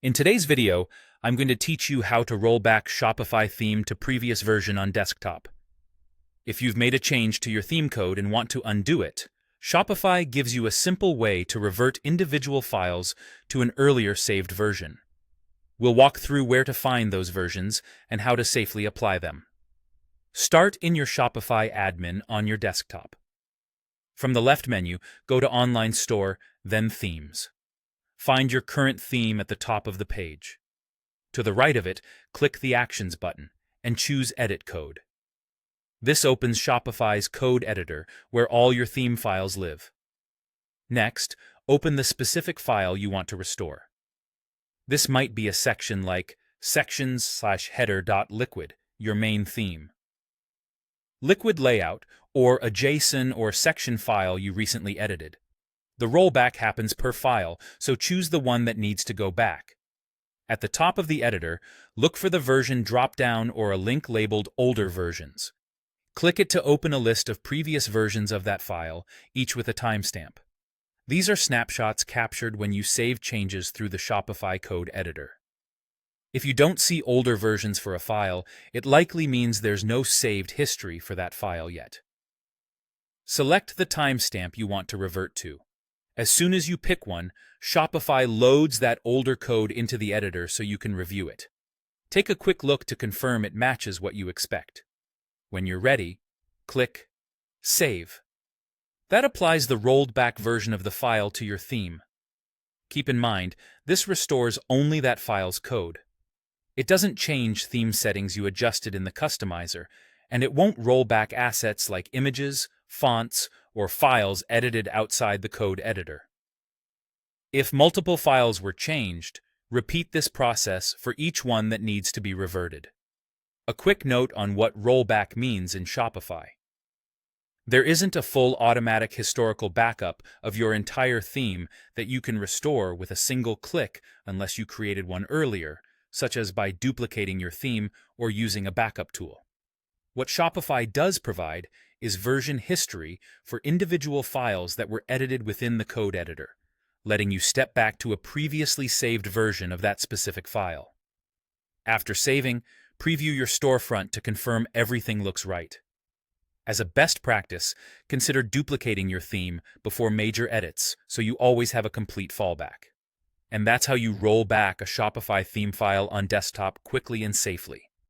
In today's video, I'm going to teach you how to roll back Shopify theme to previous version on desktop. If you've made a change to your theme code and want to undo it, Shopify gives you a simple way to revert individual files to an earlier saved version. We'll walk through where to find those versions and how to safely apply them. Start in your Shopify admin on your desktop. From the left menu, go to Online Store, then Themes. Find your current theme at the top of the page. To the right of it, click the Actions button and choose Edit Code. This opens Shopify's code editor where all your theme files live. Next, open the specific file you want to restore. This might be a section like sections/header.liquid, your main theme. Liquid layout, or a JSON or section file you recently edited. The rollback happens per file, so choose the one that needs to go back. At the top of the editor, look for the version drop-down or a link labeled Older Versions. Click it to open a list of previous versions of that file, each with a timestamp. These are snapshots captured when you save changes through the Shopify code editor. If you don't see older versions for a file, it likely means there's no saved history for that file yet. Select the timestamp you want to revert to. As soon as you pick one, Shopify loads that older code into the editor so you can review it. Take a quick look to confirm it matches what you expect. When you're ready, click Save. That applies the rolled back version of the file to your theme. Keep in mind, this restores only that file's code. It doesn't change theme settings you adjusted in the customizer, and it won't roll back assets like images, fonts, or files edited outside the code editor. If multiple files were changed, repeat this process for each one that needs to be reverted. A quick note on what rollback means in Shopify. There isn't a full automatic historical backup of your entire theme that you can restore with a single click unless you created one earlier, such as by duplicating your theme or using a backup tool. What Shopify does provide is version history for individual files that were edited within the code editor, letting you step back to a previously saved version of that specific file. After saving, preview your storefront to confirm everything looks right. As a best practice, consider duplicating your theme before major edits so you always have a complete fallback. And that's how you roll back a Shopify theme file on desktop quickly and safely.